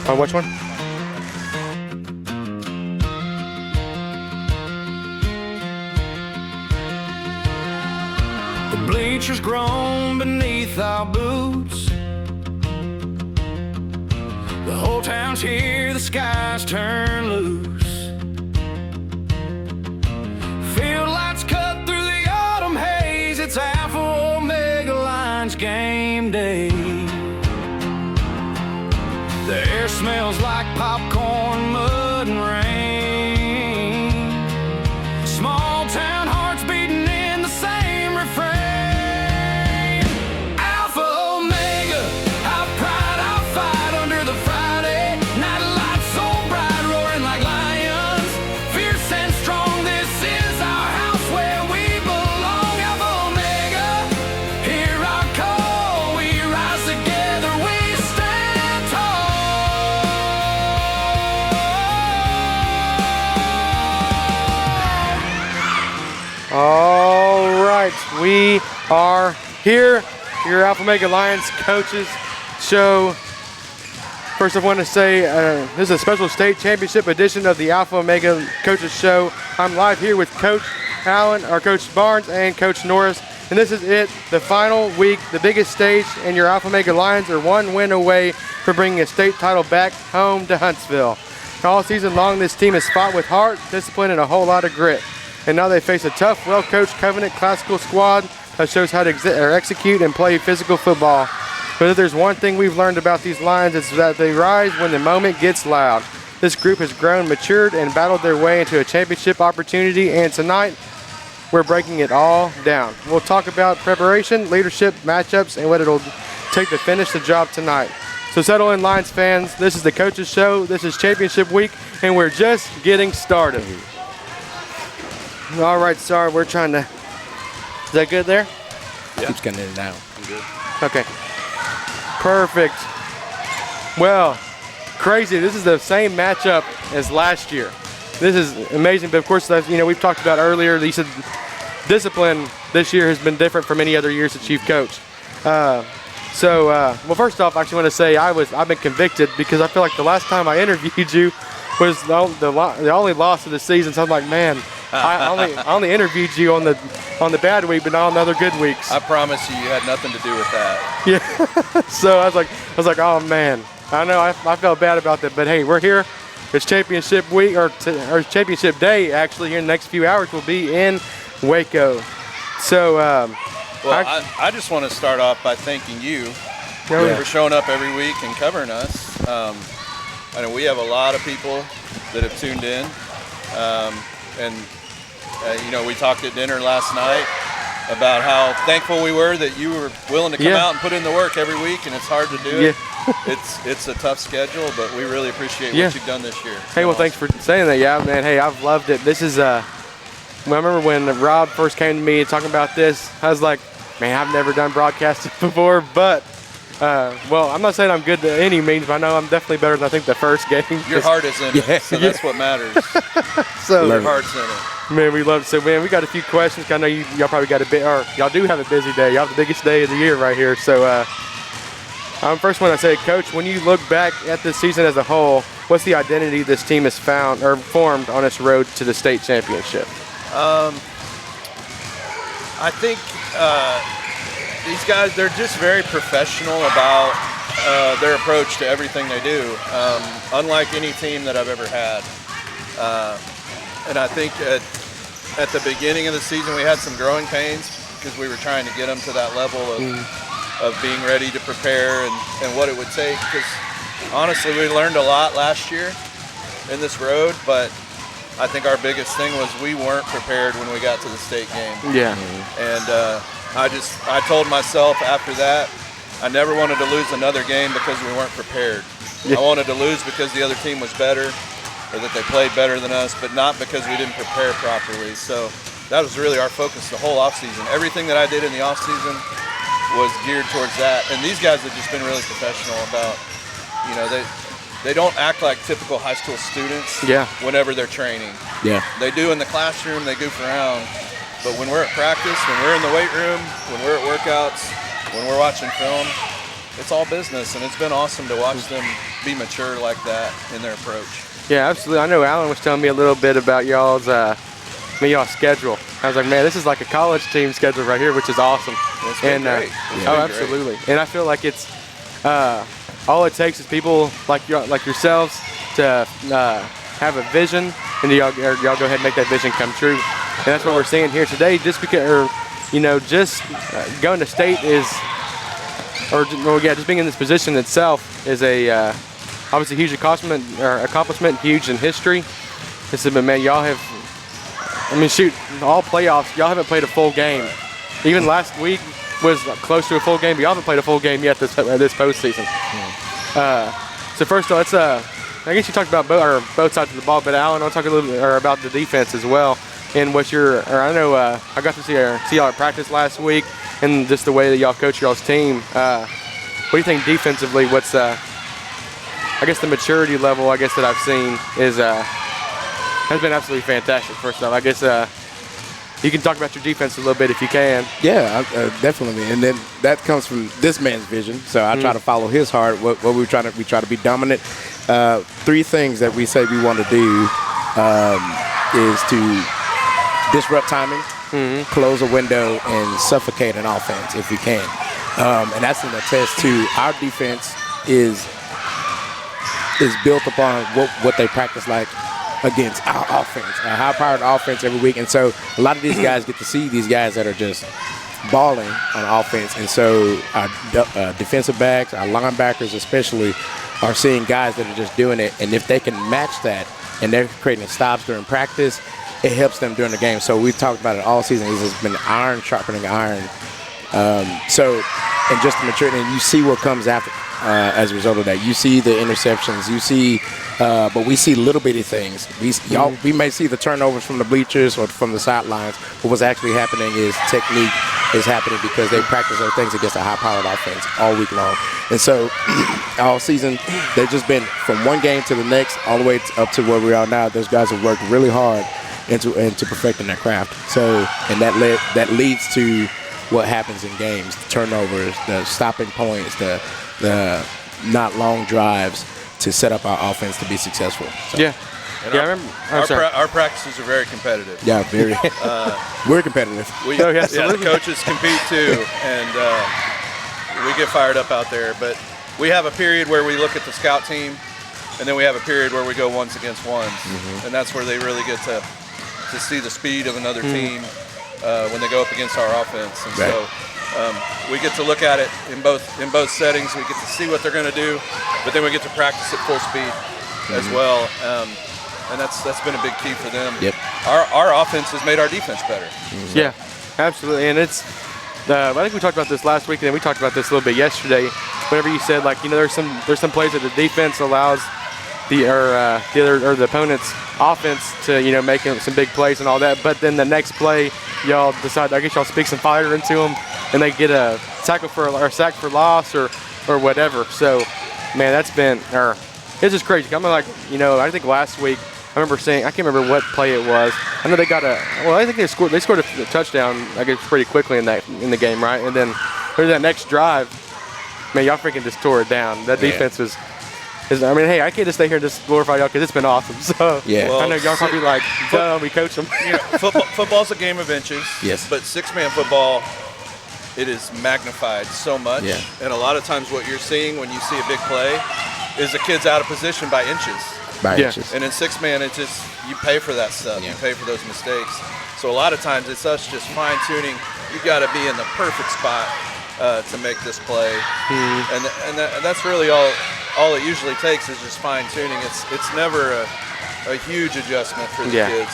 On which one? The bleachers groan beneath our boots. The whole town's here, the skies turn loose. Field lights cut through the autumn haze. It's Alpha Omega Lions game day. The air smells like popcorn, mud, and rain. Small town hearts beating in the same refrain. Alpha Omega, our pride, our fight under the Friday night lights so bright, roaring like lions, fierce and strong. This is our house where we belong. Alpha Omega, hear our call. We rise together, we stand tall. All right, we are here, your Alpha Omega Lions coaches show. First, I want to say this is a special state championship edition of the Alpha Omega Coaches Show. I'm live here with Coach Allen, or Coach Barnes, and Coach Norris, and this is it, the final week, the biggest stage, and your Alpha Omega Lions are one win away from bringing a state title back home to Huntsville. All season long, this team has fought with heart, discipline, and a whole lot of grit. And now they face a tough, well-coached Covenant classical squad that shows how to execute and play physical football. But if there's one thing we've learned about these Lions, it's that they rise when the moment gets loud. This group has grown, matured, and battled their way into a championship opportunity, and tonight we're breaking it all down. We'll talk about preparation, leadership, matchups, and what it'll take to finish the job tonight. So settle in, Lions fans. This is the Coaches Show. This is Championship Week, and we're just getting started. All right, sorry, we're trying to. Is that good there? Yeah. Keeps getting in and out. I'm good. Okay. Perfect. Well, crazy. This is the same matchup as last year. This is amazing. But of course, we've talked about earlier. You said discipline this year has been different from any other years that you've coached. Well, first off, I actually want to say I've been convicted because I feel like the last time I interviewed you was the only loss of the season. So I'm like, man, I only interviewed you on the bad week, but not on the other good weeks. I promise you had nothing to do with that. Yeah. So I was like, oh man, I know I felt bad about that, but hey, we're here. It's championship week or championship day. Actually, here in the next few hours, we'll be in Waco. So, I just want to start off by thanking you for showing up every week and covering us. I know we have a lot of people that have tuned in, we talked at dinner last night about how thankful we were that you were willing to come out and put in the work every week, and it's hard to do it. It's a tough schedule, but we really appreciate what you've done this year. Hey, well, thanks for saying that. Yeah, man. Hey, I've loved it. This is I remember when Rob first came to me talking about this, I was like, man, I've never done broadcasting before, but I'm not saying I'm good to any means, but I know I'm definitely better than I think the first game. Your heart is in it, so that's what matters. So your heart's in it. Man, we love it. So, man, we got a few questions. I know y'all probably got y'all do have a busy day. Y'all have the biggest day of the year right here. So, first one I say, Coach, when you look back at this season as a whole, what's the identity this team has found or formed on its road to the state championship? I think these guys, they're just very professional about their approach to everything they do, unlike any team that I've ever had. And I think at the beginning of the season, we had some growing pains because we were trying to get them to that level of being ready to prepare and what it would take. Because honestly, we learned a lot last year in this road, but I think our biggest thing was we weren't prepared when we got to the state game. Yeah. And I told myself after that, I never wanted to lose another game because we weren't prepared. I wanted to lose because the other team was better, or that they played better than us, but not because we didn't prepare properly. So that was really our focus the whole offseason. Everything that I did in the offseason was geared towards that. And these guys have just been really professional about, they don't act like typical high school students whenever they're training. Yeah. They do in the classroom, they goof around. But when we're at practice, when we're in the weight room, when we're at workouts, when we're watching film, it's all business, and it's been awesome to watch them be mature like that in their approach. Yeah, absolutely. I know Alan was telling me a little bit about y'all's schedule. I was like, man, this is like a college team schedule right here, which is awesome. It's been great. Oh, absolutely. Great. And I feel like it's all it takes is people like yourselves to have a vision, and y'all go ahead and make that vision come true. And that's what we're seeing here today. Just because, just going to state is, just being in this position itself is a obviously huge accomplishment, huge in history. This has been, man, y'all have, all playoffs, y'all haven't played a full game. Even last week was close to a full game, but y'all haven't played a full game yet this postseason. So first of all, I guess you talked about both sides of the ball, but Alan, I'll talk a little bit about the defense as well. And I know I got to see y'all at practice last week, and just the way that y'all coach y'all's team. What do you think defensively? What's I guess the maturity level that I've seen has been absolutely fantastic. First off, I guess you can talk about your defense a little bit if you can. Yeah, definitely. And then that comes from this man's vision. So I try to follow his heart. What we try to be dominant. 3 things that we say we want to do is to disrupt timing, close a window, and suffocate an offense if we can. And that's an attest to our defense is built upon what they practice like against our offense, a high-powered offense every week. And so a lot of these guys get to see these guys that are just balling on offense. And so our defensive backs, our linebackers especially, are seeing guys that are just doing it. And if they can match that and they're creating stops during practice, it helps them during the game. So we've talked about it all season. It's been iron sharpening iron. And just the maturity, and you see what comes after as a result of that. You see the interceptions. You see, but we see little bitty things. We may see the turnovers from the bleachers or from the sidelines, but what's actually happening is technique is happening because they practice those things against a high-powered offense all week long. And so all season, they've just been from one game to the next, all the way up to where we are now. Those guys have worked really hard into perfecting their craft. So, and that leads to what happens in games: the turnovers, the stopping points, the not long drives to set up our offense to be successful. So. Yeah. And I remember. Our practices are very competitive. Yeah, very. We're competitive. The coaches compete too, and we get fired up out there. But we have a period where we look at the scout team, and then we have a period where we go ones against ones, and that's where they really get to see the speed of another team when they go up against our offense. And so we get to look at it in both settings. We get to see what they're going to do, but then we get to practice at full speed as well. And that's been a big key for them. Yep. Our offense has made our defense better. So. Yeah, absolutely. And it's I think we talked about this last week, and then we talked about this a little bit yesterday. Whenever you said, there's some plays that the defense allows the opponent's offense to make some big plays and all that, but then the next play y'all decide, I guess y'all speak some fire into them, and they get a tackle or sack for loss or whatever. So, man, that's been it's just crazy. I think last week I remember saying, I can't remember what play it was. I know they got I think they scored a touchdown, I guess, pretty quickly in the game, right? And then there's that next drive, man, y'all freaking just tore it down. That defense was. Hey, I can't just stay here and just glorify y'all because it's been awesome. So well, I know y'all probably like, duh, we coach them. Football's a game of inches. Yes. But 6-man football, it is magnified so much. Yeah. And a lot of times what you're seeing when you see a big play is the kid's out of position by inches. Inches. And in 6-man, it's just, you pay for that stuff. Yeah. You pay for those mistakes. So a lot of times it's us just fine-tuning. You got to be in the perfect spot to make this play. And that's really all it usually takes is just fine-tuning. It's never a huge adjustment for the kids,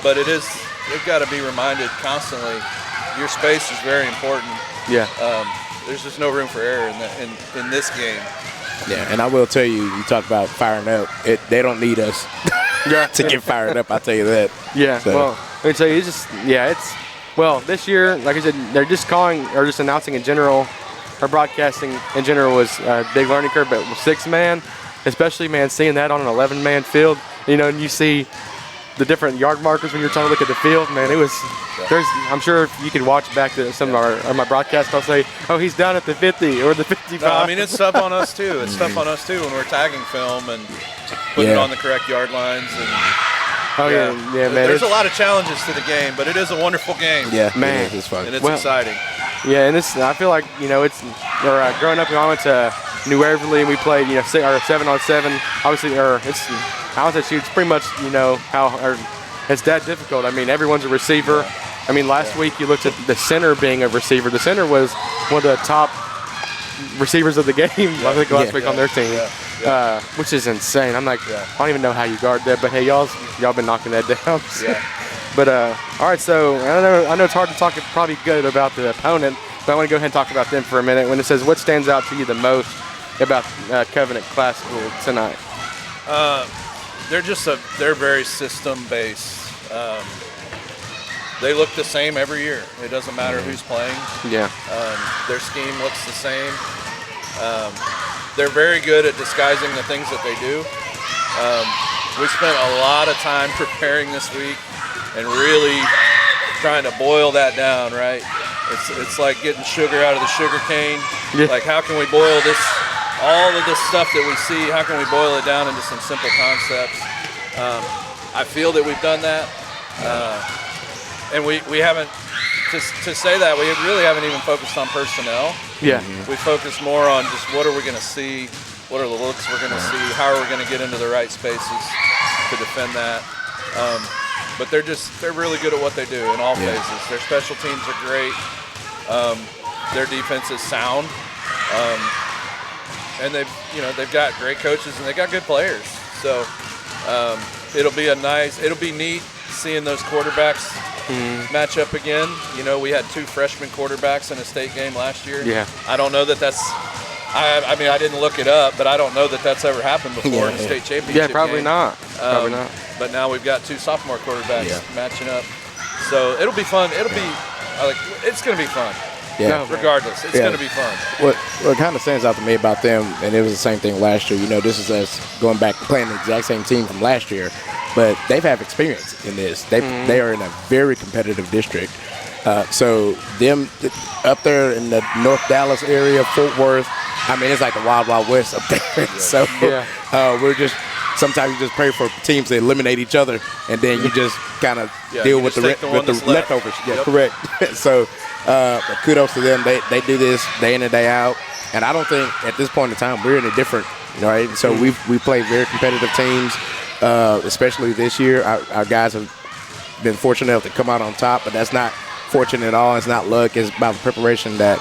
but they've got to be reminded constantly, your space is very important. Yeah. There's just no room for error in this game. Yeah, and I will tell you, you talk about firing up. They don't need us to get fired up, I'll tell you that. Yeah, so. Well, let me tell you, this year, like I said, they're just calling or just announcing in general, or broadcasting in general was a big learning curve, but with 6-man, especially, man, seeing that on an 11-man field, and you see the different yard markers when you're trying to look at the field, man, it was. I'm sure if you could watch back to some of my broadcasts, I'll say, oh, he's down at the 50 or the 55. No, I mean, it's tough on us too. It's tough on us too when we're tagging film and putting it on the correct yard lines. And man. There's a lot of challenges to the game, but it is a wonderful game. Yeah, man, it's fun and it's exciting. Yeah, and I feel like it's. Growing up, I went to New Waverly and we played 7-on-7. Obviously, it's pretty much it's that difficult. I mean, everyone's a receiver. I mean, last week you looked at the center being a receiver. The center was one of the top receivers of the game. I think last week on their team, which is insane. I'm like, I don't even know how you guard that, but hey, y'all been knocking that down. So. Yeah. But all right, so I know it's hard to talk probably good about the opponent, but I want to go ahead and talk about them for a minute. When it says what stands out to you the most about Covenant Classical tonight? They're very system based. They look the same every year. It doesn't matter who's playing. Yeah. Their scheme looks the same. They're very good at disguising the things that they do. We spent a lot of time preparing this week and really trying to boil that down, right? It's like getting sugar out of the sugar cane. Yeah. Like, how can we boil this, all of this stuff that we see, how can we boil it down into some simple concepts? I feel that we've done that. And we haven't, to say that, we really haven't even focused on personnel. Yeah. We focus more on just what are we going to see, what are the looks we're going to see, how are we going to get into the right spaces to defend that. But they're really good at what they do in all phases. Their special teams are great. Their defense is sound. And they've got great coaches and they got good players. So it'll be neat seeing those quarterbacks match up again. We had 2 freshman quarterbacks in a state game last year. Yeah. I don't know that that's. I mean, I didn't look it up, but I don't know that that's ever happened before in a state championship. Yeah, probably game. not. Probably not. But now we've got 2 sophomore quarterbacks matching up, so it'll be fun. It's going to be fun. Yeah. Regardless, it's going to be fun. What kind of stands out to me about them, and it was the same thing last year. This is us going back to playing the exact same team from last year, but they've had experience in this. They are in a very competitive district. So them up there in the North Dallas area, Fort Worth, I mean, it's like the Wild Wild West up there. So we're just sometimes you just pray for teams to eliminate each other, and then you just kind of deal with the leftovers. Yeah, correct. So but kudos to them. They do this day in and day out, and I don't think at this point in time we're in a different, right? So we play very competitive teams, especially this year. Our guys have been fortunate enough to come out on top, but that's not fortune at all. It's not luck. It's about the preparation that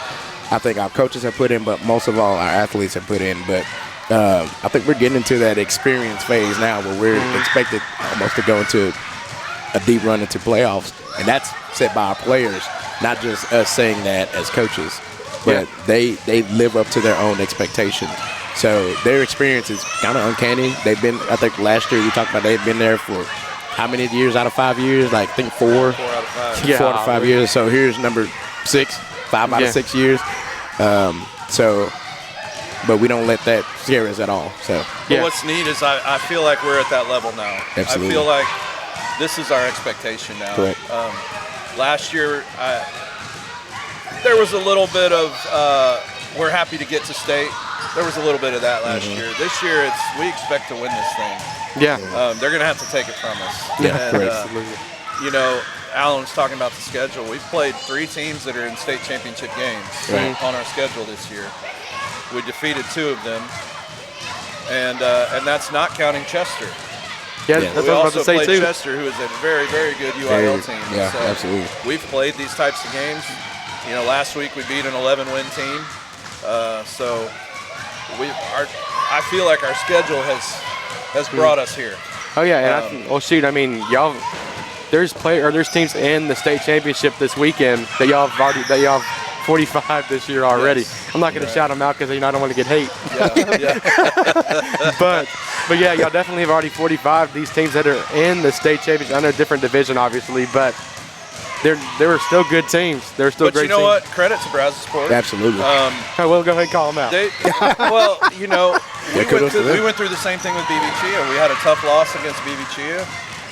I think our coaches have put in, but most of all our athletes have put in. But I think we're getting into that experience phase now where we're expected almost to go into a deep run into playoffs, and that's set by our players, not just us saying that as coaches, but they live up to their own expectations. So their experience is kind of uncanny. They've been, I think last year we talked about they've been there for how many years out of 5 years? Like I think 4 out of 5. 4 out of 5 years. So here's number 6, 5 out of 6 years. But we don't let that scare us at all. So but what's neat is I feel like we're at that level now. Absolutely. I feel like this is our expectation now. Correct. Last year, there was a little bit of we're happy to get to state. There was a little bit of that last year. This year, we expect to win this thing. Yeah. They're going to have to take it from us. Yeah, and, Alan was talking about the schedule. We've played 3 teams that are in state championship games on our schedule this year. We defeated 2 of them, and that's not counting Chester. Yeah, that's we what I was also about to say played too. Chester, who is a very, very good UIL team. Yeah, so absolutely. We've played these types of games. Last week we beat an 11-win team. So I feel like our schedule has brought us here. Oh yeah, and I mean, y'all. There's teams in the state championship this weekend that y'all have 45 this year already. Yes. I'm not going to shout them out because I don't want to get hate. but yeah, y'all definitely have already 45. These teams that are in the state championship, I know different division obviously, but they were still good teams. They're still great teams. But you know what? Credit to Brazosport. Absolutely. We'll go ahead and call them out. We went through the same thing with BB Chia. We had a tough loss against BB Chia.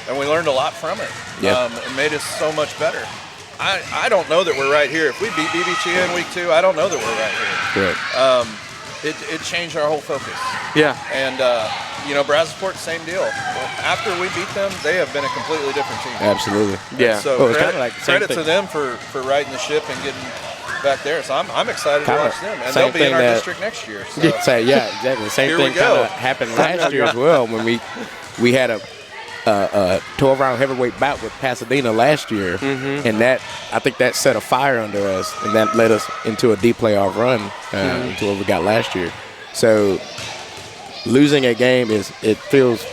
and we learned a lot from it. Yeah. It made us so much better. I don't know that we're right here. If we beat BBG in week 2, I don't know that we're right here. Right. It changed our whole focus. Yeah. And, Brazosport, same deal. After we beat them, they have been a completely different team. Absolutely. Yeah. So it's kinda like the same credit to thing. them for riding the ship and getting back there. So I'm excited to Kinda watch them. And same they'll be in thing our that- district next year. So. Yeah, exactly. Same Here we thing go. kind of happened last year as well when we had a 12-round heavyweight bout with Pasadena last year, and I think that set a fire under us, and that led us into a deep playoff run into what we got last year. So losing a game it feels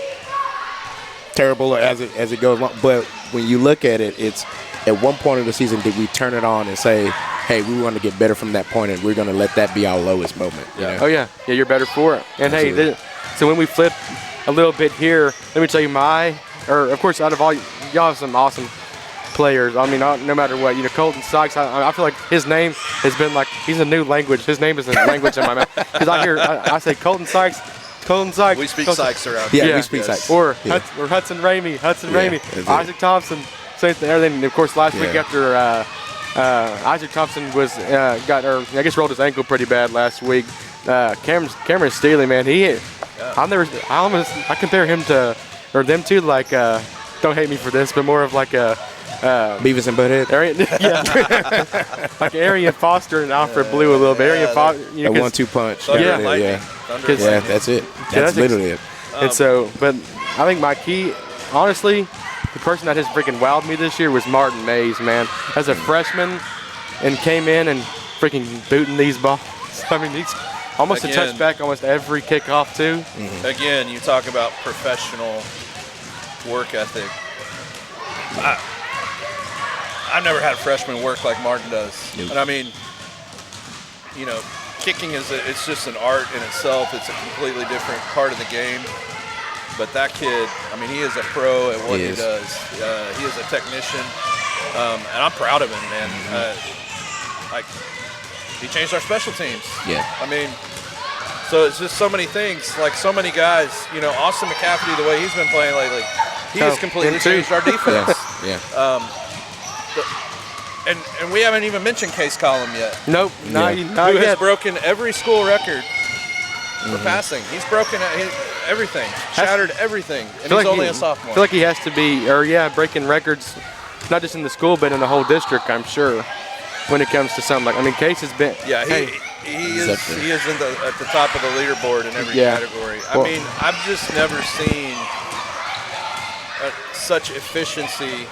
terrible as it goes along, but when you look at it, it's at one point of the season did we turn it on and say, hey, we want to get better from that point, and we're going to let that be our lowest moment. You know? Oh, yeah. Yeah, you're better for it. And, Absolutely. hey, so when we flip a little bit here, let me tell you of course, out of all, y'all have some awesome players. I mean, no matter what, Colton Sykes, I feel like his name has been like, he's a new language. His name is a language in my mouth. Because I say Colton Sykes. We speak Sykes around here. Yeah, we speak Sykes. Or Yeah. Hudson Ramey. that's Isaac Thompson. Same thing. Everything. Of course, last week Yeah. after Isaac Thompson was rolled his ankle pretty bad last week. Cameron Steele, man, I compare him to, or them two, like, don't hate me for this, but more of like a Beavis and Butthead. like Arian Foster and Alfred Blue a little bit. Arian Foster, A 1-2 punch. Thunder Yeah. and lightning. Yeah. Thunder and Yeah, lightning. that's it. Yeah, That's literally it. And so, but I think my key, honestly, the person that has freaking wowed me this year was Martin Mays, man. As a freshman, and came in and freaking booting these balls. I mean, he's almost a Again. touchback, almost every kickoff too. Again, you talk about professional work ethic. I've never had a freshman work like Martin does. Yep. And I mean, kicking it's just an art in itself. It's a completely different part of the game. But that kid, I mean, he is a pro at what he is. does. He is a technician, and I'm proud of him, man. He changed our special teams. Yeah. I mean, so it's just so many things. Like so many guys, Austin McCaffrey, the way he's been playing lately, he has completely him too. changed our defense. Yeah. And we haven't even mentioned Case Collum yet, Nope, not Yeah. not who has yet. broken every school record for passing. He's broken everything, shattered everything, and he's only a sophomore. I feel like he has to be, breaking records, not just in the school, but in the whole district, I'm sure, when it comes to something like, I mean, Case has been, Yeah, hey, he He's is up there. he is at the top of the leaderboard in every Yeah. category. Well- I mean, I've just never seen such efficiency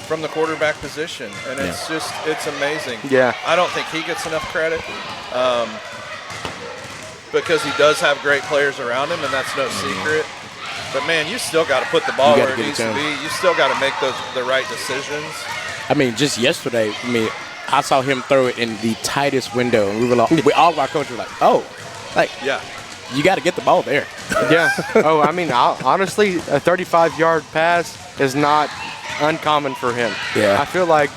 from the quarterback position, and it's amazing. Yeah. I don't think he gets enough credit because he does have great players around him, and that's no secret. But man, you still got to put the ball You where gotta it get needs it to to be. him. You still got to make the right decisions. I mean, just yesterday, I saw him throw it in the tightest window, and all of our coaches were like, oh, like, Yeah. you got to get the ball there. yeah. Oh, I mean, honestly, a 35-yard pass is not uncommon for him. Yeah. I feel like,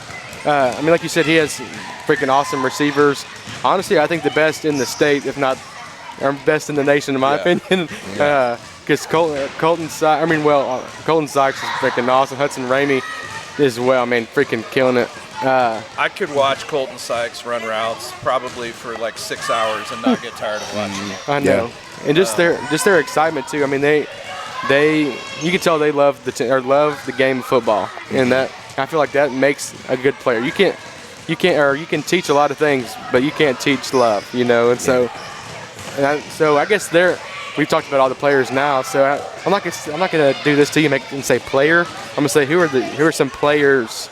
like you said, he has freaking awesome receivers. Honestly, I think the best in the state, if not best in the nation, in my opinion. Because Colton Sykes is freaking awesome. Hudson Ramey as well. I mean, freaking killing it. I could watch Colton Sykes run routes probably for like 6 hours and not get tired of watching it. I know, and just their excitement too. I mean, they you can tell they love the game of football, and that I feel like that makes a good player. You can teach a lot of things, but you can't teach love, And so, I guess we've talked about all the players now. So I'm not gonna do this to you and say player. I'm gonna say who are some players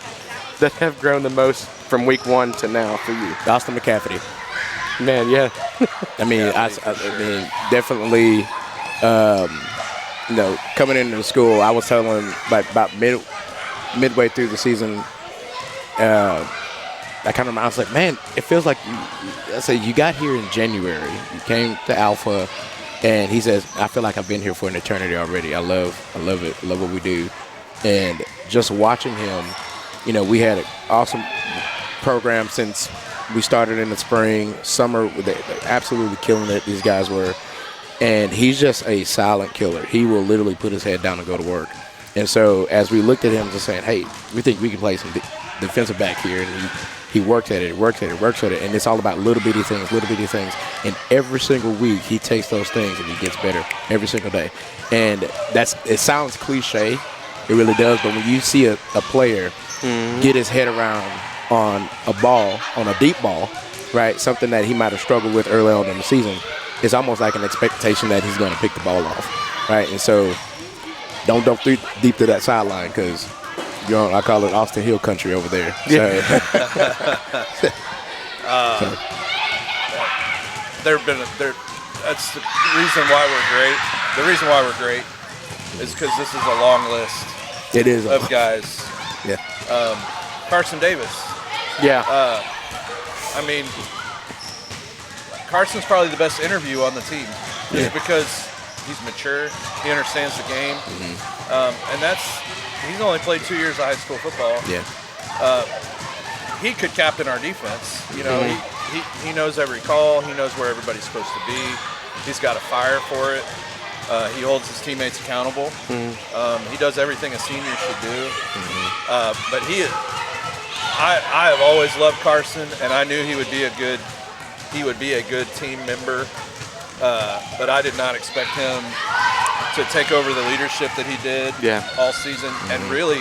that have grown the most from week 1 to now for you? Austin McCaffrey. Man, yeah. I mean, I mean, definitely, coming into the school, I was telling him like about midway through the season, I kind of, I was like, man, it feels like, I said, you got here in January, you came to Alpha, and he says, I feel like I've been here for an eternity already. I love it. I love what we do. And just watching him, we had an awesome program since we started in the spring. Summer, they're absolutely killing it, these guys were. And he's just a silent killer. He will literally put his head down and go to work. And so as we looked at him, just saying, hey, we think we can play some defensive back here, and he worked at it, and it's all about little bitty things. And every single week he takes those things and he gets better every single day. And it sounds cliche, it really does, but when you see a player get his head around on a ball, on a deep ball, right, something that he might have struggled with early on in the season, it's almost like an expectation that he's going to pick the ball off, right? And so don't dump deep to that sideline, because I call it Austin Hill country over there. Yeah. That's the reason why we're great. The reason why we're great is because this is a long list. It is of guys. Yeah. Carson Davis. Yeah. I mean, Carson's probably the best interview on the team, just because he's mature, he understands the game, and he's only played 2 years of high school football. Yeah. He could captain our defense. You know, he knows every call. He knows where everybody's supposed to be. He's got a fire for it. He holds his teammates accountable. He does everything a senior should do. But I have always loved Carson, and I knew he would be a good team member. But I did not expect him to take over the leadership that he did all season. And really,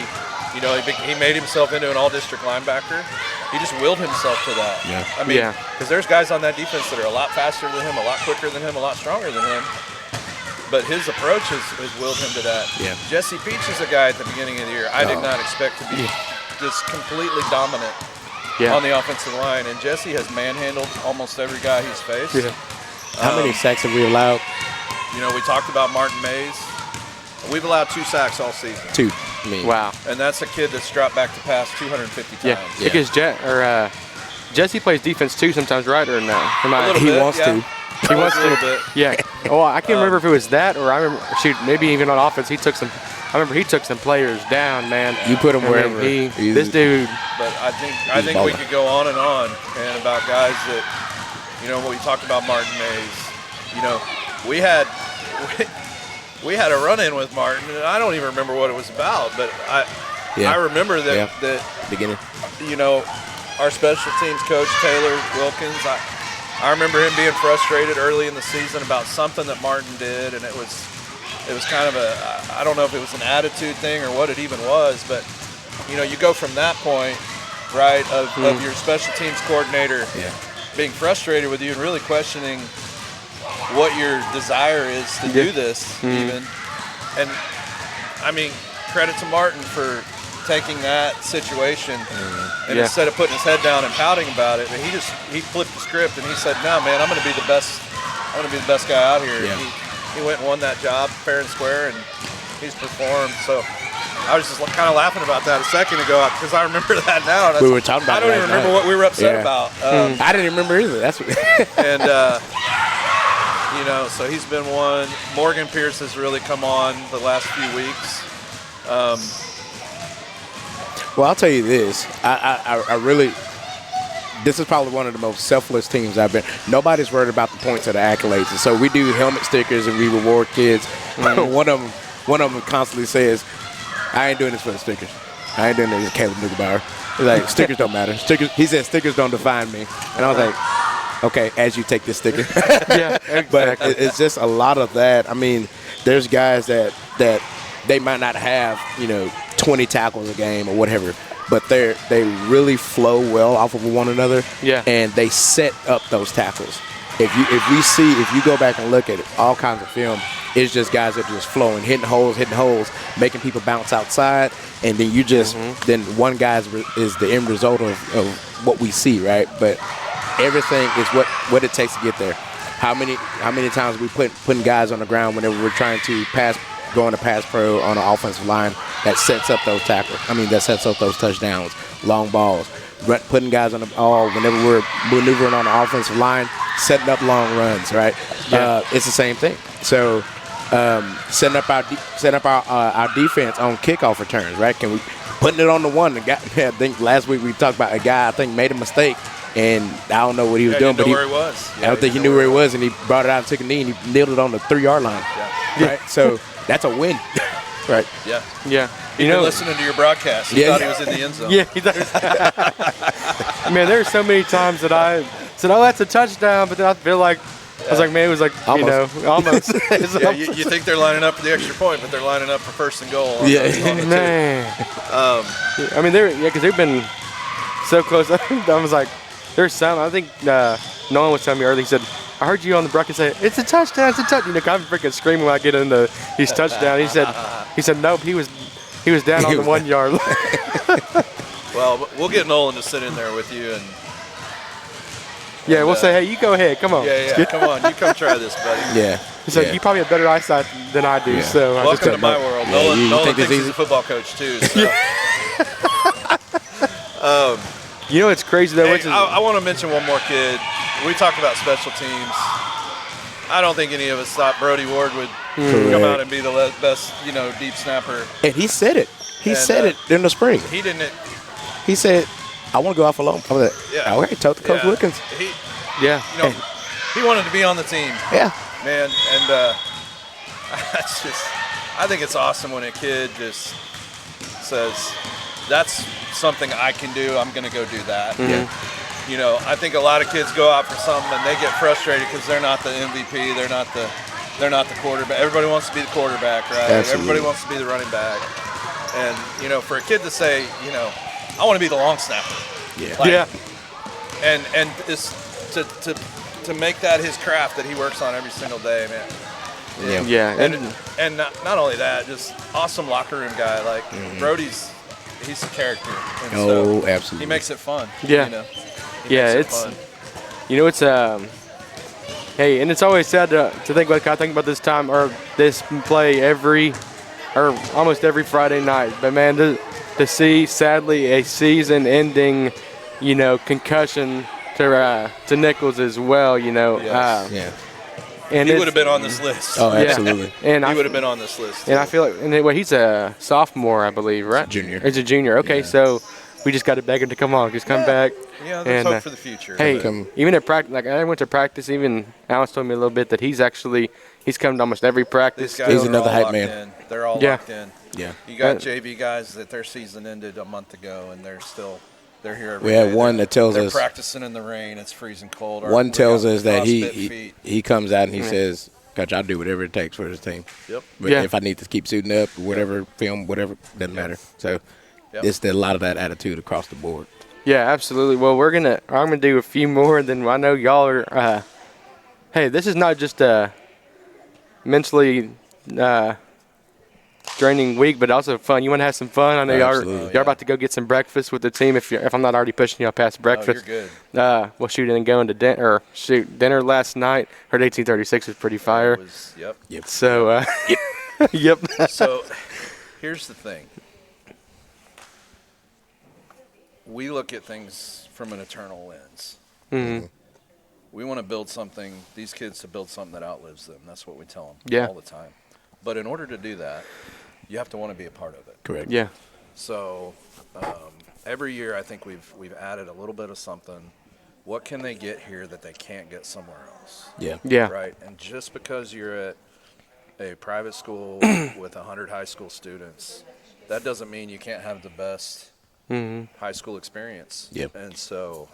you know, he made himself into an all-district linebacker. He just willed himself to that. Yeah. I mean, because there's guys on that defense that are a lot faster than him, a lot quicker than him, a lot stronger than him. But his approach has willed him to that. Yeah. Jesse Peach is a guy at the beginning of the year I did not expect to be just completely dominant on the offensive line. And Jesse has manhandled almost every guy he's faced. Yeah. How many sacks have we allowed? You know, we talked about Martin Mays. We've allowed 2 sacks all season. 2. Wow. And that's a kid that's dropped back to pass 250 times. Yeah. Because Jesse plays defense too sometimes, right? Or no? He wants to. He wants a little bit. Yeah. Oh, I can't remember if it was that or I remember. Shoot, maybe even on offense, I remember he took some players down, man. You put him wherever. This dude. But I think we could go on and about guys that, you know, when we talked about Martin Mays, you know, we had a run-in with Martin, and I don't even remember what it was about, but I remember that beginning. You know, our special teams coach Taylor Wilkins, I remember him being frustrated early in the season about something that Martin did, and it was kind of I don't know if it was an attitude thing or what it even was, but you know, you go from that point, right, of your special teams coordinator being frustrated with you and really questioning what your desire is to do this even. And I mean, credit to Martin for taking that situation and instead of putting his head down and pouting about it, he flipped the script and he said, "No, man, I'm going to be the best guy out here." Yeah. He went and won that job fair and square, and he's performed. So I was just kind of laughing about that a second ago because I remember that now. We were talking about. I don't even remember what we were upset about. I didn't remember either. That's what. And you know, so he's been one. Morgan Pierce has really come on the last few weeks. Well, I'll tell you this. I really, this is probably one of the most selfless teams I've been. Nobody's worried about the points or the accolades. And so we do helmet stickers and we reward kids. One of them constantly says, "I ain't doing this for the stickers. I ain't doing this with Caleb Nugebauer." He's like, "Stickers don't matter. Stickers." He said, "Stickers don't define me." And I was like, "Okay, as you take this sticker." Yeah, exactly. But it's just a lot of that. I mean, there's guys that they might not have, 20 tackles a game or whatever, but they really flow well off of one another. Yeah. And they set up those tackles. If you go back and look at it, all kinds of film, it's just guys that are just flowing, hitting holes, making people bounce outside, and then you just then one guy is the end result of what we see, right? But everything is what it takes to get there. How many times we putting guys on the ground whenever we're trying to going to pass pro on an offensive line that sets up those tackles. That sets up those touchdowns, long balls, putting guys on the ball whenever we're maneuvering on the offensive line, setting up long runs, right? Yeah. It's the same thing. So setting up our defense on kickoff returns, right? Putting it on the one. I think last week we talked about a guy I think made a mistake. And I don't know what he was doing, but where he was. I don't think he knew where he was, and he brought it out and took a knee, and he nailed it on the 3-yard line. Yeah. Right? So that's a win. Right. Yeah. Yeah. He'd been listening to your broadcast. He thought he was in the end zone. Yeah, he does. Man, there's so many times that I said, "Oh, that's a touchdown," but then I feel like I was like, "Man, it was like Almost. almost." Yeah, you think they're lining up for the extra point, but they're lining up for first and goal. On Yeah. the two. Man. I mean, because they've been so close. I was like, there's some. I think Nolan was telling me earlier. He said, "I heard you on the broadcast say it's a touchdown, it's a touchdown." You know, I'm freaking screaming when I get into his touchdown. He said, "Nope, he was down on the 1 yard." Well, we'll get Nolan to sit in there with you, and Yeah, we'll say, "Hey, you go ahead. Come on." yeah, come on, you come try this, buddy. Yeah. He said, "You probably have better eyesight than I do." Yeah. So I Welcome to my world. Yeah, you Nolan think thinks it's he's easy? a football coach too. So. You know, it's crazy though. Hey, I want to mention one more kid. We talked about special teams. I don't think any of us thought Brody Ward would come out and be the best, deep snapper. And he said it. He And, said it in the spring. He didn't. He said, "I want to go off alone." I was like, Yeah. "Okay, talk to Coach Yeah. Wilkins." yeah. He wanted to be on the team, Yeah. man, and I think it's awesome when a kid just says, "That's something I can do. I'm going to go do that." Yeah. I think a lot of kids go out for something and they get frustrated because they're not the MVP. They're not the quarterback. Everybody wants to be the quarterback, right? Absolutely. Everybody wants to be the running back. And for a kid to say, I want to be the long snapper. Yeah. Like, And it's to make that his craft that he works on every single day, man. Yeah. Yeah. And not only that, just awesome locker room guy. Like Brody's, he's a character. And Oh, so absolutely. he makes it fun. Yeah. He Yeah, makes it it's fun. it's hey, and it's always sad to think about. I think about this time or this play almost every Friday night. But man, to see sadly a season-ending, concussion to Nichols as well. Yes. Yeah. And He it's- would have been on this list. Oh, yeah. absolutely. And He would have been on this list. And I feel like, he's a sophomore, I believe, right? Junior. He's a junior. Okay, Yeah. so we just got to beg him to come on, just come back. Yeah, there's And, hope for the future. Hey, Come- even at practice, like I went to practice. Even Alex told me a little bit that he's come to almost every These practice. guys He's are another all hype locked man. in. They're all Yeah. locked in. Yeah. You got JV guys that their season ended a month ago, and they're here every We day. had one that tells they're us. practicing in the rain. It's freezing cold. One We tells got us that frostbit he feet. he comes out and he says, "Coach, I'll do whatever it takes for this team. Yep. But Yeah. if I need to keep suiting up, whatever, film, whatever, doesn't matter." So Yep. it's a lot of that attitude across the board. Yeah, absolutely. Well, I'm gonna do a few more, and then I know y'all are. Hey, this is not just a mentally draining week, but also fun. You want to have some fun? I know Absolutely. y'all about to go get some breakfast with the team. If I'm not already pushing y'all past Oh, breakfast, you're good. Well, shoot, and then going to dinner last night. Heard 1836 was pretty fire. Yep. So, yep. So here's the thing. We look at things from an eternal lens. Mhm. We want to build something, these kids to build something that outlives them. That's what we tell them Yeah. all the time. But in order to do that, you have to want to be a part of it. Correct. Yeah. So every year I think we've added a little bit of something. What can they get here that they can't get somewhere else? Yeah. Yeah. Right? And just because you're at a private school with 100 high school students, that doesn't mean you can't have the best high school experience. Yep. And so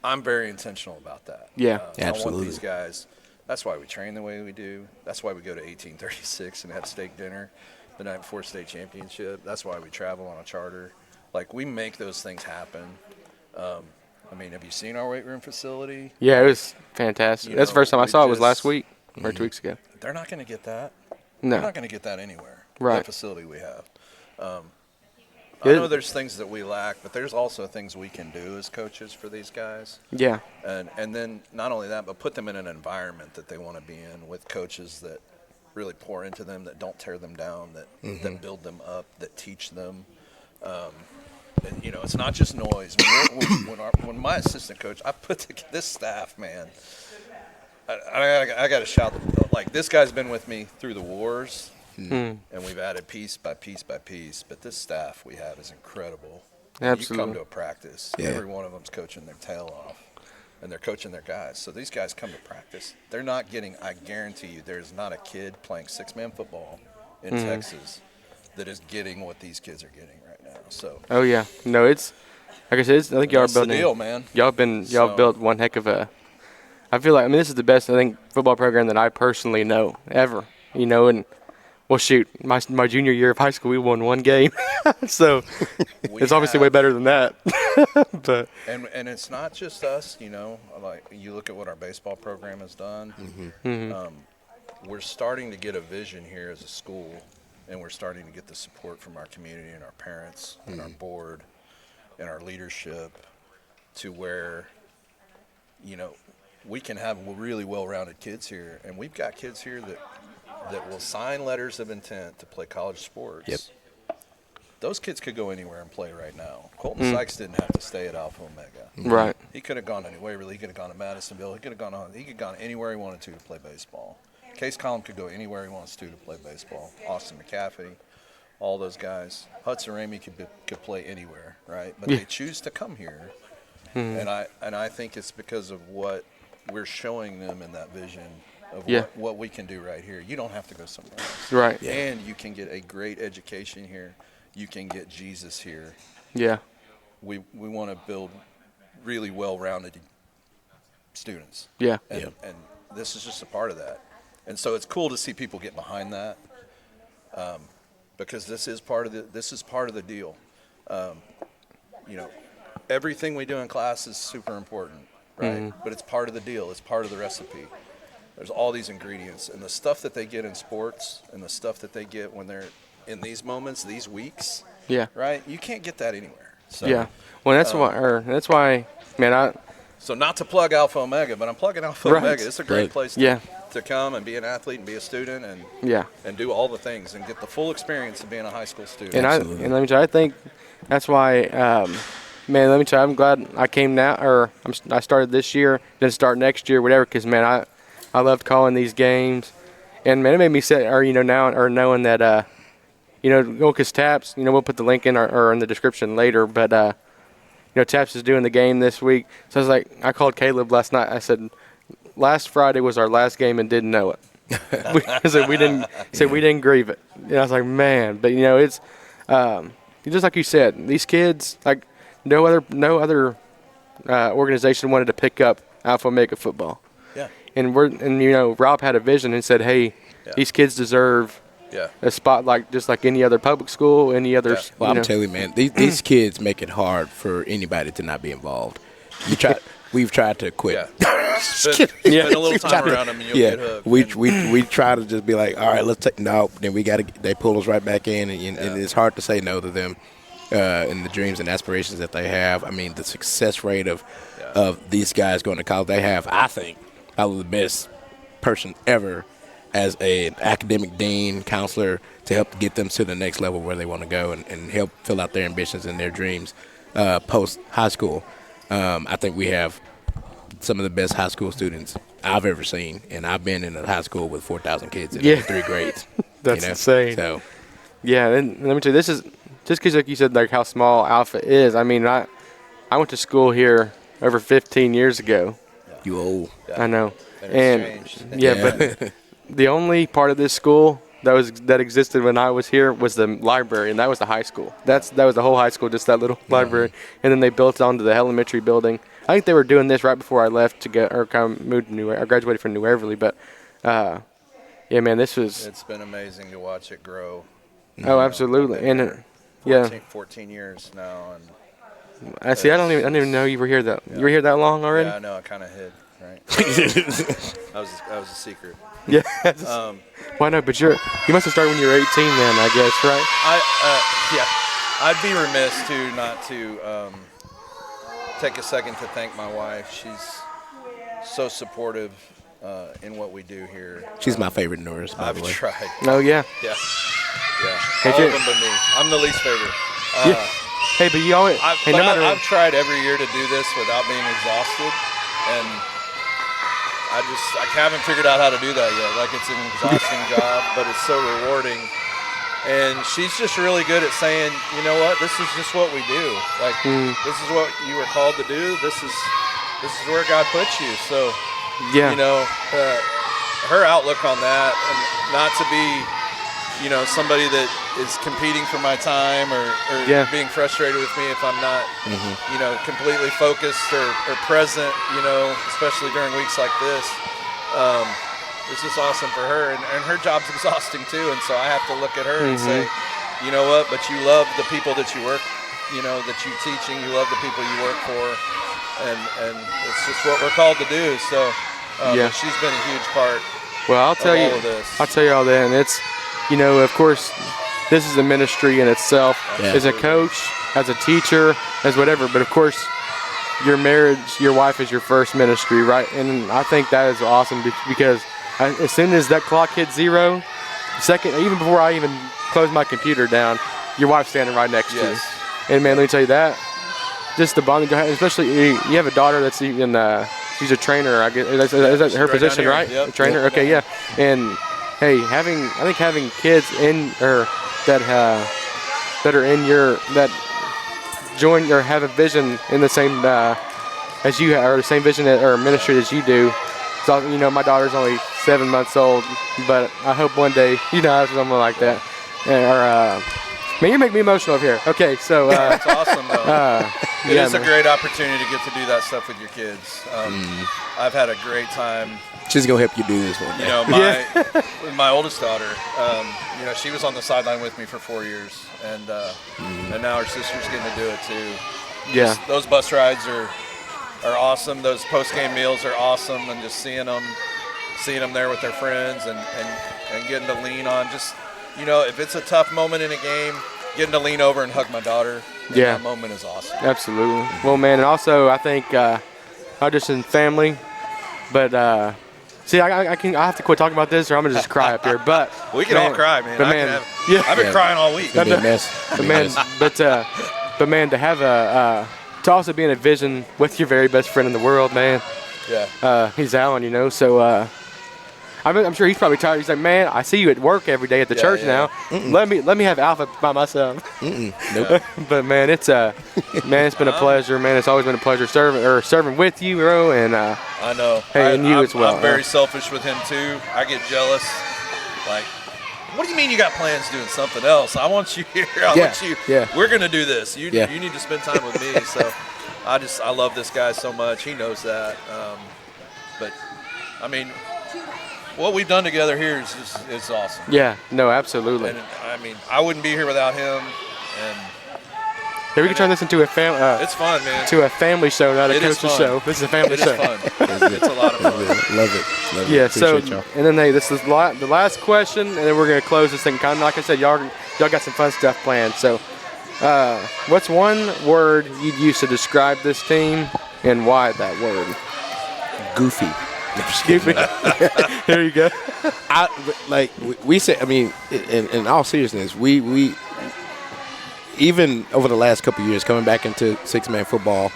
I'm very intentional about that. Yeah. I want Absolutely. these guys. That's why we train the way we do. That's why we go to 1836 and have steak dinner the night before state championship. That's why we travel on a charter. Like, we make those things happen. I mean, have you seen our weight room facility? Yeah, it was fantastic. You That's the know, first time I we saw it was just- last week or 2 weeks ago. They're not going to get that. No. They're not going to get that anywhere. Right. The facility we have. I Good. know there's things that we lack, but there's also things we can do as coaches for these guys. Yeah. And then not only that, but put them in an environment that they want to be in with coaches that really pour into them, that don't tear them down, that build them up, that teach them. And, it's not just noise. When my assistant coach, I put this staff, man, I got to shout, like, this guy's been with me through the wars, and we've added piece by piece by piece, but this staff we have is incredible. You Absolutely. come to a practice, Yeah. every one of them's coaching their tail off, and they're coaching their guys. So these guys come to practice. They're not getting, I guarantee you, there's not a kid playing six-man football in Texas that is getting what these kids are getting right now. So. Oh yeah, no, it's like I said. I think y'all are That's the building. deal, man. Y'all built one heck of a. I feel like this is the best football program that I personally know ever. And well, shoot, my junior year of high school we won one game, so it's obviously way better than that. But and it's not just us, like you look at what our baseball program has done. We're starting to get a vision here as a school, and we're starting to get the support from our community and our parents and our board and our leadership to where, we can have really well-rounded kids here, and we've got kids here that will sign letters of intent to play college sports. Yep. Those kids could go anywhere and play right now. Colton Sykes didn't have to stay at Alpha Omega. right, He could have gone anywhere. Really, he could have gone to Madisonville. He could have gone anywhere he wanted to play baseball. Case Collum could go anywhere he wants to play baseball. Austin McCaffrey, all those guys. Hudson Ramey could play anywhere, right? But they choose to come here, and I think it's because of what we're showing them in that vision of what we can do right here. You don't have to go somewhere else. right, And you can get a great education here. You can get Jesus here. yeah, We want to build really well-rounded students. yeah, And this is just a part of that. And so it's cool to see people get behind that, because this is part of the deal. Everything we do in class is super important, right? But it's part of the deal. It's part of the recipe. There's all these ingredients, and the stuff that they get in sports and the stuff that they get when they're in these moments, these weeks, yeah, right? You can't get that anywhere. So, yeah. Well, that's why, man. So not to plug Alpha Omega, but I'm plugging Alpha Right. Omega. It's a great place Yeah. to come and be an athlete and be a student and Yeah. and do all the things and get the full experience of being a high school student. And Absolutely. let me tell you, I think that's why, man. Let me tell you, I'm glad I came now, or I started this year, didn't start next year, whatever. Because man, I loved calling these games, and man, it made me say, or knowing that, because Taps, we'll put the link in or in the description later, but Taps is doing the game this week. So I called Caleb last night. I said, last Friday was our last game and didn't know it. we didn't grieve it. And I was like, man, but it's just like you said, these kids, like no other organization wanted to pick up Alpha Omega football. Yeah. And Rob had a vision and said, hey, these kids deserve a spot just like any other public school, any other. Yeah. Well, I'm telling you, man, these kids make it hard for anybody to not be involved. We've tried to quit. Yeah. Spend a little time around them and you'll get hooked. We try to just be like, all right, let's take then they pull us right back in, and it's hard to say no to them, and the dreams and aspirations that they have. I mean, the success rate of these guys going to college, they have, I think, probably the best person ever as an academic dean, counselor, to help get them to the next level where they want to go and help fill out their ambitions and their dreams post high school. I think we have some of the best high school students I've ever seen, and I've been in a high school with 4,000 kids in 3 grades. That's insane. So, yeah, and let me tell you, this is just because, like you said, like how small Alpha is. I mean, I went to school here over 15 years ago. you old. Yeah. I know, And it's changed. but the only part of this school that existed when I was here was the library, and that was the high school. That was the whole high school, just that little library. And then they built it onto the elementary building. I think they were doing this right before I left to go, or kind of moved to I graduated from New Everly. But yeah, man, this was. It's been amazing to watch it grow. Oh, absolutely, and 14 years now, and I see. I didn't even know you were here that you were here that long already. yeah, I know I kind of hid. Right, I was a secret. Yeah. Why not? But you must have started when you were 18, then, I guess, right? I'd be remiss not to take a second to thank my wife. She's so supportive in what we do here. She's my favorite nurse, by the I've way. tried. Oh yeah. Yeah. Hey, All of them but me. I'm the least favorite. Yeah. Hey, but you always. Hey, no matter. I've tried every year to do this without being exhausted, and I haven't figured out how to do that yet. Like, it's an exhausting job, but it's so rewarding. And she's just really good at saying, you know what, this is just what we do. Like, this is what you were called to do. This is where God puts you. So, Yeah. her outlook on that, and not to be somebody that is competing for my time or being frustrated with me if I'm not, completely focused or present, especially during weeks like this. It's just awesome for her. And her job's exhausting too. And so I have to look at her and say, you know what, but you love the people that you work, that you teaching, you love the people you work for. And it's just what we're called to do. So she's been a huge part. Well, I'll tell you all that. And it's, of course, this is a ministry in itself. As a coach, as a teacher, as whatever. But of course, your marriage, your wife is your first ministry, right? And I think that is awesome because as soon as that clock hits 0, even before I even close my computer down, your wife's standing right next to you. And man, let me tell you that. Just the bonding, especially you have a daughter that's even she's a trainer. I guess is that her position, right? Yep. A trainer. Okay, yeah. And hey, having kids in or that are in that join or have a vision in the same as you have, or the same vision or ministry as you do. So my daughter's only 7 months old, but I hope one day have something like that. Man, you make me emotional over here. Okay, so it's awesome though. It is a great opportunity to get to do that stuff with your kids. I've had a great time. She's gonna help you do this one. My oldest daughter, she was on the sideline with me for 4 years, and now her sister's getting to do it too. Yeah, those bus rides are awesome. Those post-game meals are awesome, and just seeing them there with their friends and getting to lean on just. If it's a tough moment in a game, getting to lean over and hug my daughter, that moment is awesome. Absolutely. Well, man, and also I think not just in family, but see, I have to quit talking about this, or I'm gonna just cry up here. But we can all cry, man. But I've been crying all week. It's a mess. But man, to have to also be in a vision with your very best friend in the world, man. Yeah. He's Alan, so. I'm sure he's probably tired. He's like, man, I see you at work every day at the church now. Let me have Alpha by myself. Nope. But man, it's been a pleasure, man. It's always been a pleasure serving with you, bro. And I know. Hey, and you as well. I'm very selfish with him too. I get jealous. Like, what do you mean you got plans doing something else? I want you here. I want you. Yeah. We're gonna do this. You need to spend time with me. So I love this guy so much. He knows that. But I mean. What we've done together here is awesome. Yeah, no, absolutely. And I mean, I wouldn't be here without him. And we can turn this into a family. It's fun, man. To a family show, not a coach's show. This is a family show. It's fun. It's a lot of fun. Love it. Yeah. Appreciate y'all. And then this is the last question, and then we're gonna close this thing. Kind of like I said, y'all got some fun stuff planned. So, what's one word you'd use to describe this team, and why that word? Goofy. There you go. We say, I mean, in all seriousness, we even over the last couple of years coming back into 6-man football,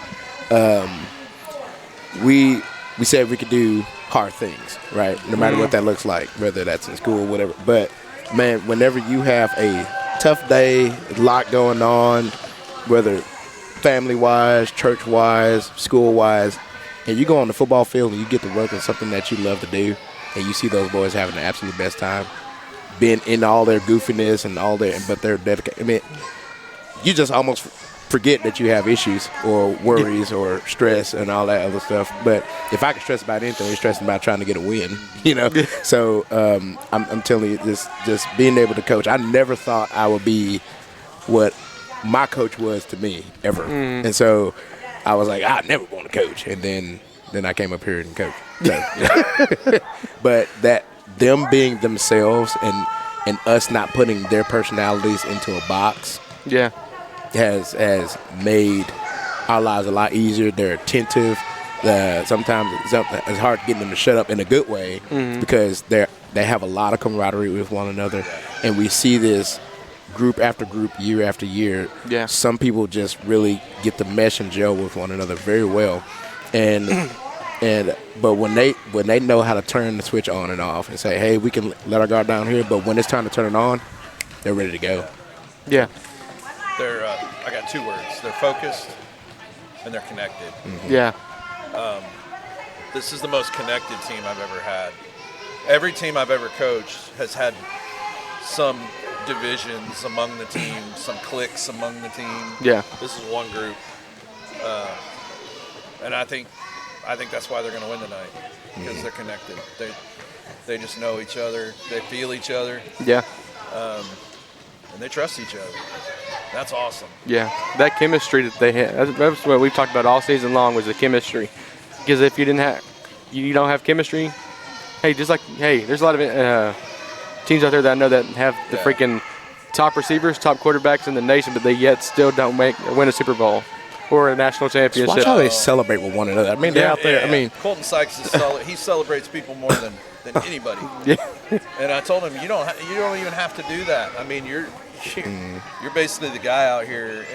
we said we could do hard things, right? No matter what that looks like, whether that's in school or whatever. But man, whenever you have a tough day, a lot going on, whether family-wise, church-wise, school-wise, and you go on the football field and you get to work on something that you love to do, and you see those boys having the absolute best time, being in all their goofiness and all their, but they're dedicated. I mean, you just almost forget that you have issues or worries or stress and all that other stuff. But if I could stress about anything, it's stressing about trying to get a win, So I'm telling you, just being able to coach. I never thought I would be what my coach was to me ever, and so. I was like, I never want to coach, and then I came up here and coached. So, but that them being themselves and us not putting their personalities into a box, has made our lives a lot easier. They're attentive. Sometimes it's hard getting them to shut up in a good way because they have a lot of camaraderie with one another, and we see this. Group after group, year after year, some people just really get to mesh and gel with one another very well, but when they know how to turn the switch on and off and say, hey, we can let our guard down here, but when it's time to turn it on, they're ready to go. Yeah, I got 2 words. They're focused and they're connected. Yeah. This is the most connected team I've ever had. Every team I've ever coached has had some divisions among the team, some cliques among the team. Yeah. This is one group, and I think that's why they're going to win tonight, because they're connected. They just know each other. They feel each other. Yeah. And they trust each other. That's awesome. Yeah, that chemistry that they had, that's what we've talked about all season long, was the chemistry. Because if you don't have chemistry, there's a lot of teams out there that I know that have the freaking top receivers, top quarterbacks in the nation, but they yet still don't win a Super Bowl or a national championship. Watch how they celebrate with one another. I mean, they're out there. I mean, Colton Sykes he celebrates people more than anybody. Yeah. And I told him, you don't even have to do that. I mean, you're basically the guy out here,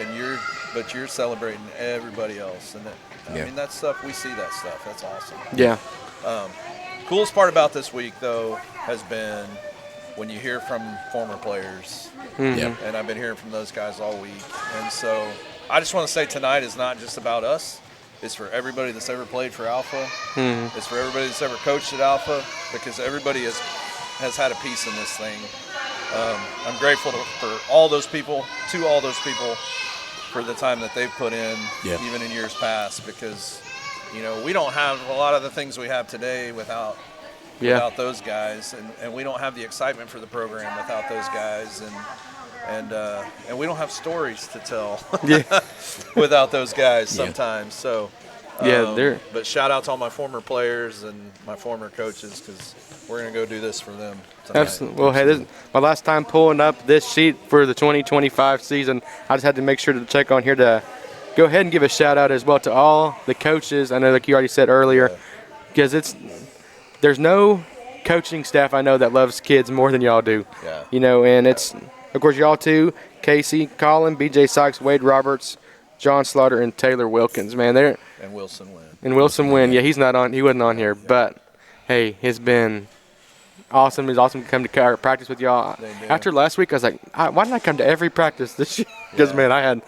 but you're celebrating everybody else. And I mean, that stuff, we see that stuff. That's awesome. Yeah. Coolest part about this week, though, has been when you hear from former players. Mm-hmm. And I've been hearing from those guys all week. And so I just want to say tonight is not just about us. It's for everybody that's ever played for Alpha. Mm-hmm. It's for everybody that's ever coached at Alpha, because everybody has had a piece in this thing. I'm grateful for all those people, for the time that they've put in, even in years past, because, we don't have a lot of the things we have today without those guys, and we don't have the excitement for the program without those guys, and we don't have stories to tell without those guys sometimes. So but shout out to all my former players and my former coaches, because we're going to go do this for them tonight. Absolutely. Well, hey, this is my last time pulling up this sheet for the 2025 season. I just had to make sure to check on here to go ahead and give a shout out as well to all the coaches. I know, like you already said earlier, because there's no coaching staff I know that loves kids more than y'all do. Yeah. And it's, of course, y'all too, Casey, Colin, BJ Sykes, Wade Roberts, John Slaughter, and Taylor Wilkins. Man, and Wilson Wynn. Yeah, he wasn't on here, but hey, it's been awesome. It's awesome to come to practice with y'all. After last week, I was like, why didn't I come to every practice this year? Because man, I had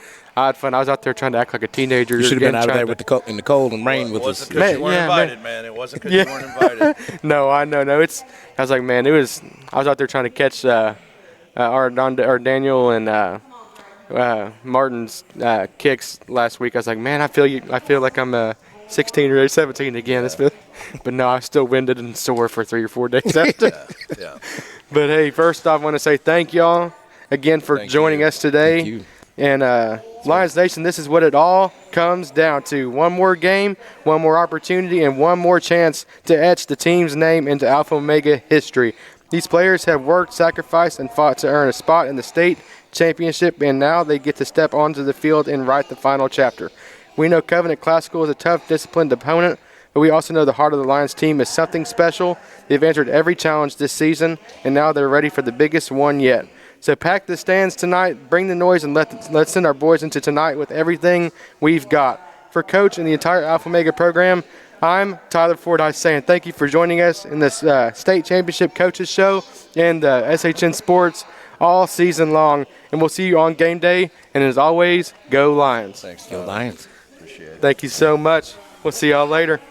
fun. I was out there trying to act like a teenager. You should have been out there in the cold and rain with us. It wasn't because you weren't invited, man. It wasn't because you weren't invited. No, I know. No, I was like, man, I was out there trying to catch our Daniel and Martin's kicks last week. I was like, man, I feel like I'm 16 or 17 again. But no, I was still winded and sore for 3 or 4 days after. Yeah. But hey, first off, I want to say thank y'all again for joining us today. Thank you. And Lions Nation, this is what it all comes down to. One more game, one more opportunity, and one more chance to etch the team's name into Alpha Omega history. These players have worked, sacrificed, and fought to earn a spot in the state championship, and now they get to step onto the field and write the final chapter. We know Covenant Classical is a tough, disciplined opponent, but we also know the heart of the Lions team is something special. They've answered every challenge this season, and now they're ready for the biggest one yet. So pack the stands tonight, bring the noise, and let's send our boys into tonight with everything we've got. For Coach and the entire Alpha Omega program, I'm Tyler Fordyce saying thank you for joining us in this state championship coaches show and SHN Sports all season long. And we'll see you on game day. And as always, go Lions. Thanks, Go Lions. Appreciate it. Thank you so much. We'll see y'all later.